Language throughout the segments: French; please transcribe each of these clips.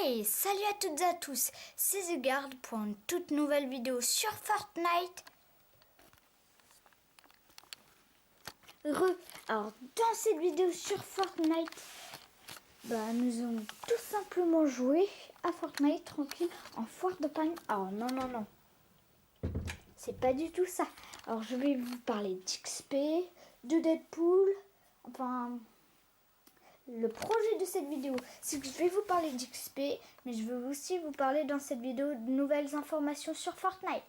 Hey, salut à toutes et à tous, c'est Zegard pour une toute nouvelle vidéo sur Fortnite. Alors dans cette vidéo sur Fortnite, nous allons tout simplement jouer à Fortnite tranquille en foire de pagne. Alors non, c'est pas du tout ça. Alors je vais vous parler d'XP, de Deadpool, enfin... Le projet de cette vidéo, c'est que je vais vous parler d'XP, mais je veux aussi vous parler dans cette vidéo de nouvelles informations sur Fortnite.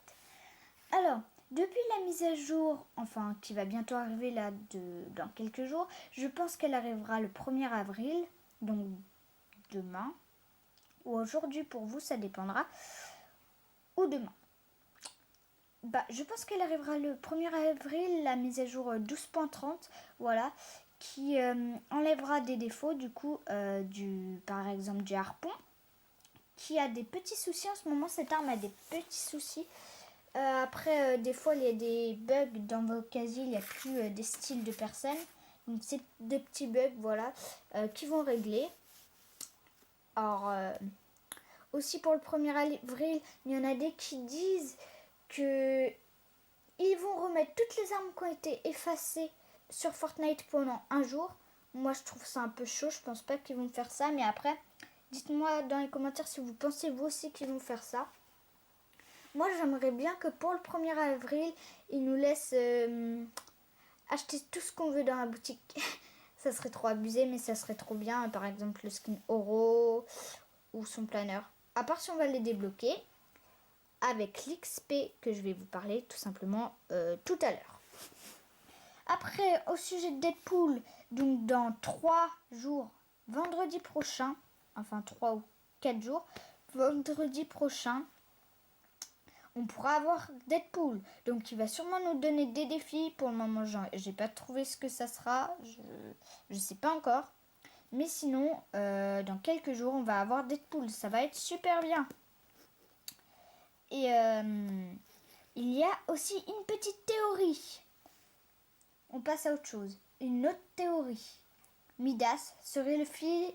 Alors, depuis la mise à jour, enfin qui va bientôt arriver là dans quelques jours, je pense qu'elle arrivera le 1er avril, donc demain, ou aujourd'hui pour vous, ça dépendra, ou demain. Je pense qu'elle arrivera le 1er avril, la mise à jour 12.30, voilà, qui enlèvera des défauts, du coup, par exemple du harpon, qui a des petits soucis en ce moment. Cette arme a des petits soucis. Après, des fois, il y a des bugs dans vos casiers, il n'y a plus des styles de personnes. Donc, c'est des petits bugs, voilà, qui vont régler. Alors, aussi pour le 1er avril, il y en a des qui disent que ils vont remettre toutes les armes qui ont été effacées sur Fortnite pendant un jour. Moi, je trouve ça un peu chaud. Je pense pas qu'ils vont faire ça. Mais après, dites-moi dans les commentaires si vous pensez vous aussi qu'ils vont faire ça. Moi, j'aimerais bien que pour le 1er avril, ils nous laissent acheter tout ce qu'on veut dans la boutique. Ça serait trop abusé, mais ça serait trop bien. Par exemple, le skin Oro ou son planeur. À part si on va les débloquer avec l'XP que je vais vous parler tout simplement tout à l'heure. Après, au sujet de Deadpool, donc dans 3 jours, vendredi prochain, enfin 3 ou 4 jours, vendredi prochain, on pourra avoir Deadpool. Donc il va sûrement nous donner des défis. Pour le moment, j'ai pas trouvé ce que ça sera, je sais pas encore. Mais sinon, dans quelques jours, on va avoir Deadpool. Ça va être super bien. Et il y a aussi une petite théorie. On passe à autre chose. Une autre théorie. Midas serait le fils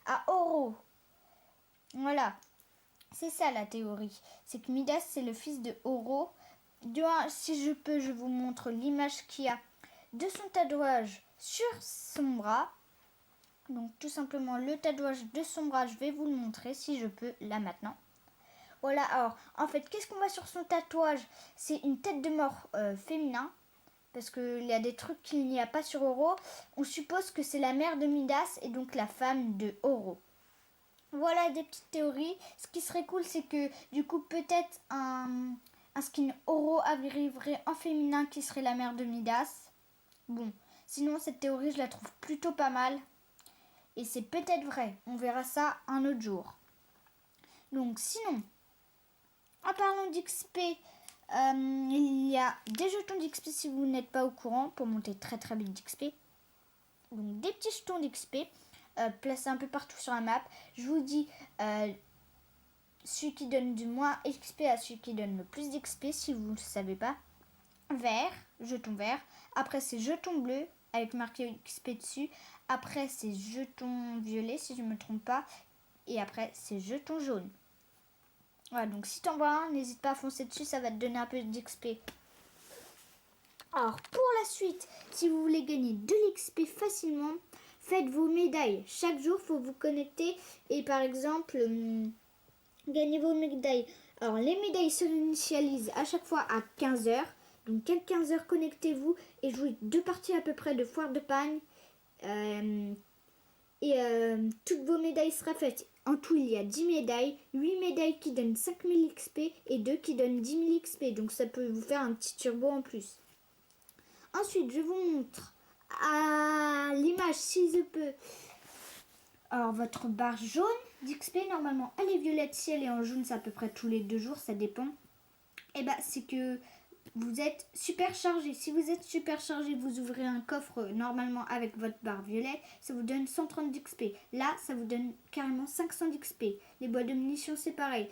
à Oro. Voilà. C'est ça la théorie. C'est que Midas c'est le fils de Oro. Si je peux, je vous montre l'image qu'il y a de son tatouage sur son bras. Donc tout simplement le tatouage de son bras, je vais vous le montrer si je peux là maintenant. Voilà, alors en fait qu'est-ce qu'on voit sur son tatouage? C'est une tête de mort féminin. Parce qu'il y a des trucs qu'il n'y a pas sur Oro. On suppose que c'est la mère de Midas et donc la femme de Oro. Voilà des petites théories. Ce qui serait cool, c'est que du coup peut-être un skin Oro arriverait en féminin qui serait la mère de Midas. Bon, sinon cette théorie je la trouve plutôt pas mal. Et c'est peut-être vrai. On verra ça un autre jour. Donc sinon, en parlant d'XP... il y a des jetons d'XP si vous n'êtes pas au courant pour monter très très vite d'XP. Donc des petits jetons d'XP placés un peu partout sur la map. Je vous dis celui qui donne du moins XP à celui qui donne le plus d'XP si vous ne le savez pas. Vert, jeton vert. Après c'est jeton bleu avec marqué XP dessus. Après c'est jeton violet si je ne me trompe pas. Et après c'est jeton jaune. Voilà, donc si t'en vois un, n'hésite pas à foncer dessus, ça va te donner un peu d'XP. Alors pour la suite, si vous voulez gagner de l'XP facilement, faites vos médailles. Chaque jour, il faut vous connecter et par exemple, gagnez vos médailles. Alors les médailles s'initialisent à chaque fois à 15 heures. Donc à 15 heures, connectez-vous et jouez 2 parties à peu près de foire de pagne. Toutes vos médailles sera faites. En tout, il y a 10 médailles, 8 médailles qui donnent 5000 XP et 2 qui donnent 10 000 XP. Donc ça peut vous faire un petit turbo en plus. Ensuite, je vous montre à l'image si je peux. Alors, votre barre jaune d'XP, normalement, elle est violette. Si elle est en jaune, c'est à peu près tous les 2 jours, ça dépend. Et c'est que vous êtes super chargé. Si vous êtes super chargé, vous ouvrez un coffre normalement avec votre barre violet, ça vous donne 130 d'XP. Là, ça vous donne carrément 500 d'XP. Les boîtes de munitions, c'est pareil.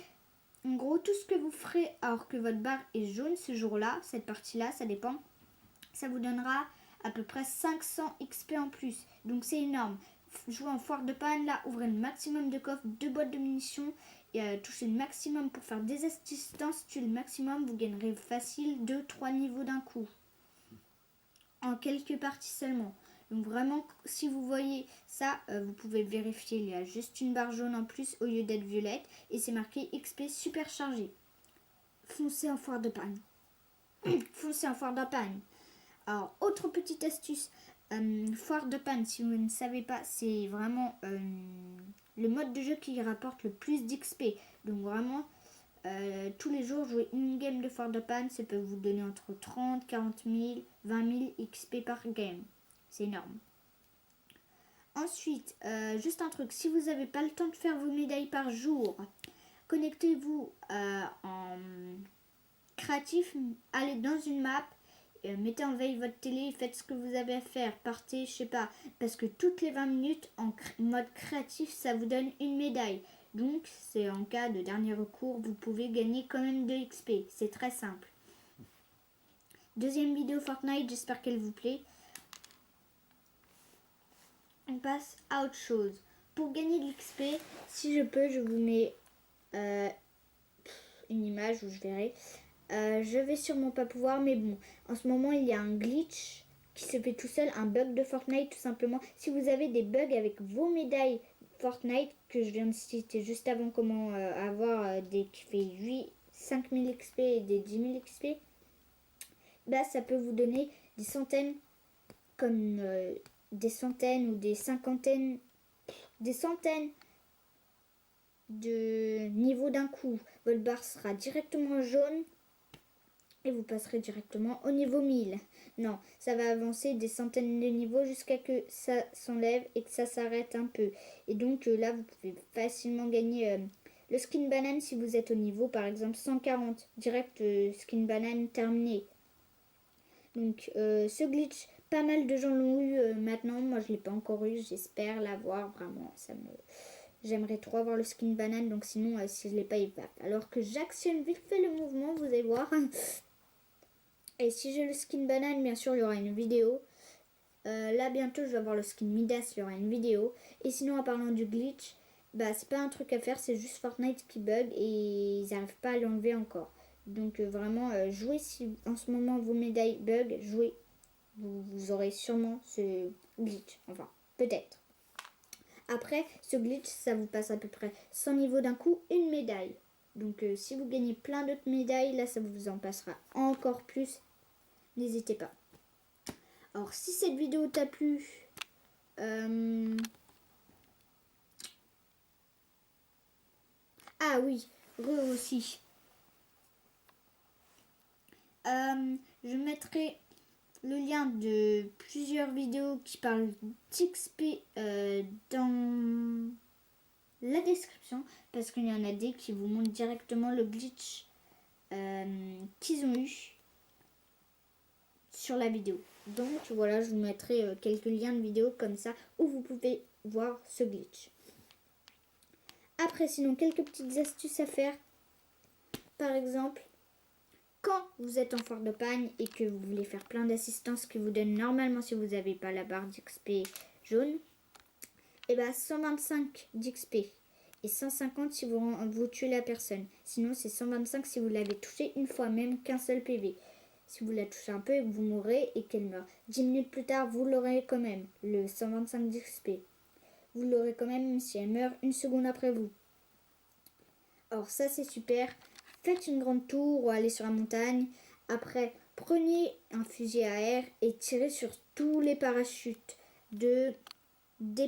En gros, tout ce que vous ferez alors que votre barre est jaune ce jour-là, cette partie-là, ça dépend, ça vous donnera à peu près 500 XP en plus. Donc c'est énorme. jouer en foire de panne, là, ouvrez le maximum de coffres, 2 boîtes de munitions et touchez le maximum pour faire des assistances. Tuez le maximum, vous gagnerez facile 2-3 niveaux d'un coup. En quelques parties seulement. Donc vraiment, si vous voyez ça, vous pouvez vérifier. Il y a juste une barre jaune en plus au lieu d'être violette. Et c'est marqué XP super chargé. Foncez en foire de panne. Foncez en foire de panne. Alors, autre petite astuce. Foire de panne, si vous ne savez pas, c'est vraiment le mode de jeu qui rapporte le plus d'XP. Donc vraiment, tous les jours, jouer une game de foire de panne, ça peut vous donner entre 30, 40 000, 20 000 XP par game. C'est énorme. Ensuite, juste un truc, si vous n'avez pas le temps de faire vos médailles par jour, connectez-vous en créatif, allez dans une map, mettez en veille votre télé, faites ce que vous avez à faire, partez, je sais pas, parce que toutes les 20 minutes en mode créatif, ça vous donne une médaille. Donc, c'est en cas de dernier recours, vous pouvez gagner quand même de XP. C'est très simple. Deuxième vidéo Fortnite, j'espère qu'elle vous plaît. On passe à autre chose. Pour gagner de l'XP, si je peux, je vous mets une image où je verrai. Je vais sûrement pas pouvoir, mais bon, en ce moment il y a un glitch qui se fait tout seul, un bug de Fortnite tout simplement. Si vous avez des bugs avec vos médailles Fortnite que je viens de citer juste avant, comment avoir des qui fait 5000 XP et des 10 000 XP, bah ça peut vous donner des centaines, comme des centaines ou des cinquantaines, des centaines de niveaux d'un coup. Votre barre sera directement jaune et vous passerez directement au niveau 1000. Non, ça va avancer des centaines de niveaux jusqu'à que ça s'enlève et que ça s'arrête un peu. Et donc là, vous pouvez facilement gagner le skin banane si vous êtes au niveau, par exemple, 140. Direct skin banane terminé. Donc ce glitch, pas mal de gens l'ont eu maintenant. Moi, je ne l'ai pas encore eu. J'espère l'avoir vraiment. J'aimerais trop avoir le skin banane. Donc sinon, si je ne l'ai pas, il va. Alors que j'actionne vite fait le mouvement, vous allez voir. Et si j'ai le skin banane, bien sûr, il y aura une vidéo. Là, bientôt, je vais avoir le skin Midas, il y aura une vidéo. Et sinon, en parlant du glitch, bah, c'est pas un truc à faire, c'est juste Fortnite qui bug et ils n'arrivent pas à l'enlever encore. Donc, vraiment, jouez si en ce moment vos médailles bug, jouez. Vous aurez sûrement ce glitch. Enfin, peut-être. Après, ce glitch, ça vous passe à peu près 100 niveaux d'un coup, une médaille. Donc si vous gagnez plein d'autres médailles, là ça vous en passera encore plus. N'hésitez pas. Alors si cette vidéo t'a plu, ah oui, aussi. Je mettrai le lien de plusieurs vidéos qui parlent d'XP dans la description, parce qu'il y en a des qui vous montrent directement le glitch qu'ils ont eu sur la vidéo. Donc voilà, je vous mettrai quelques liens de vidéos comme ça où vous pouvez voir ce glitch. Après, sinon, quelques petites astuces à faire. Par exemple, quand vous êtes en foire de panne et que vous voulez faire plein d'assistances qui vous donnent normalement si vous n'avez pas la barre d'XP jaune, et bien 125 d'XP et 150 si vous tuez la personne. Sinon, c'est 125 si vous l'avez touché une fois, même qu'un seul PV. Si vous la touchez un peu et que vous mourrez et qu'elle meurt 10 minutes plus tard, vous l'aurez quand même, le 125 d'XP. Vous l'aurez quand même si elle meurt une seconde après vous. Alors ça c'est super. Faites une grande tour ou allez sur la montagne. Après, prenez un fusil à air et tirez sur tous les parachutes des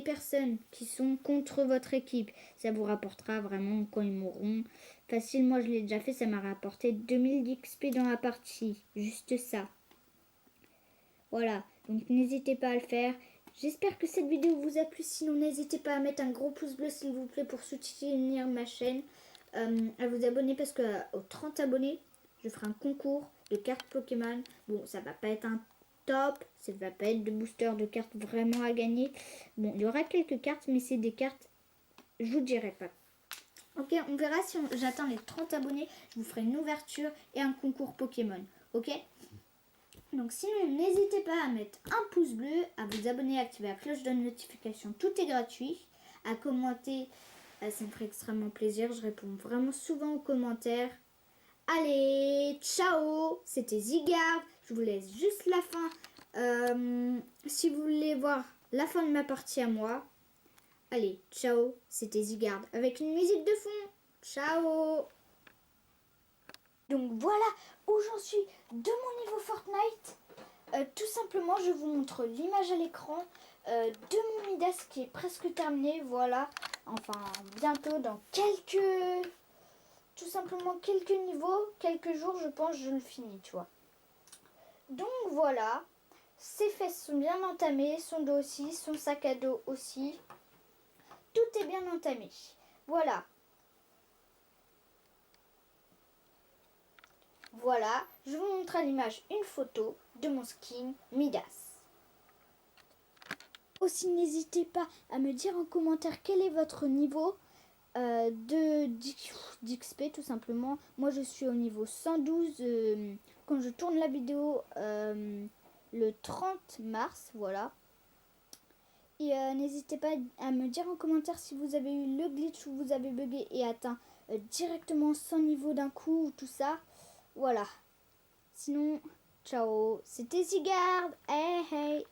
personnes qui sont contre votre équipe. Ça vous rapportera vraiment quand ils mourront. Facile, moi je l'ai déjà fait, ça m'a rapporté 2000 d'XP dans la partie. Juste ça. Voilà, donc n'hésitez pas à le faire. J'espère que cette vidéo vous a plu. Sinon, n'hésitez pas à mettre un gros pouce bleu s'il vous plaît pour soutenir ma chaîne. À vous abonner parce qu'aux 30 abonnés, je ferai un concours de cartes Pokémon. Bon, ça va pas être un top, ça va pas être de booster de cartes vraiment à gagner. Bon, il y aura quelques cartes, mais c'est des cartes, je vous dirai pas. Ok, on verra si j'atteins les 30 abonnés, je vous ferai une ouverture et un concours Pokémon. Ok ? Donc sinon, n'hésitez pas à mettre un pouce bleu, à vous abonner, à activer la cloche de notification, tout est gratuit. À commenter, ça me ferait extrêmement plaisir, je réponds vraiment souvent aux commentaires. Allez, ciao, c'était Zygarde, je vous laisse juste la fin. Si vous voulez voir la fin de ma partie à moi, allez, ciao, c'était Zygarde avec une musique de fond. Ciao. Donc voilà où j'en suis de mon niveau Fortnite. Tout simplement, je vous montre l'image à l'écran de mon Midas qui est presque terminé. Voilà, enfin bientôt dans tout simplement quelques niveaux, quelques jours, je pense, je le finis, tu vois. Donc voilà, ses fesses sont bien entamées, son dos aussi, son sac à dos aussi. Tout est bien entamé. Voilà. Voilà, je vous montre à l'image une photo de mon skin Midas. Aussi, n'hésitez pas à me dire en commentaire quel est votre niveau d'XP tout simplement. Moi, je suis au niveau 112 quand je tourne la vidéo le 30 mars, voilà. Et n'hésitez pas à me dire en commentaire si vous avez eu le glitch où vous avez bugué et atteint directement 100 niveaux d'un coup ou tout ça. Voilà. Sinon, ciao, c'était Zygarde. Hey, hey.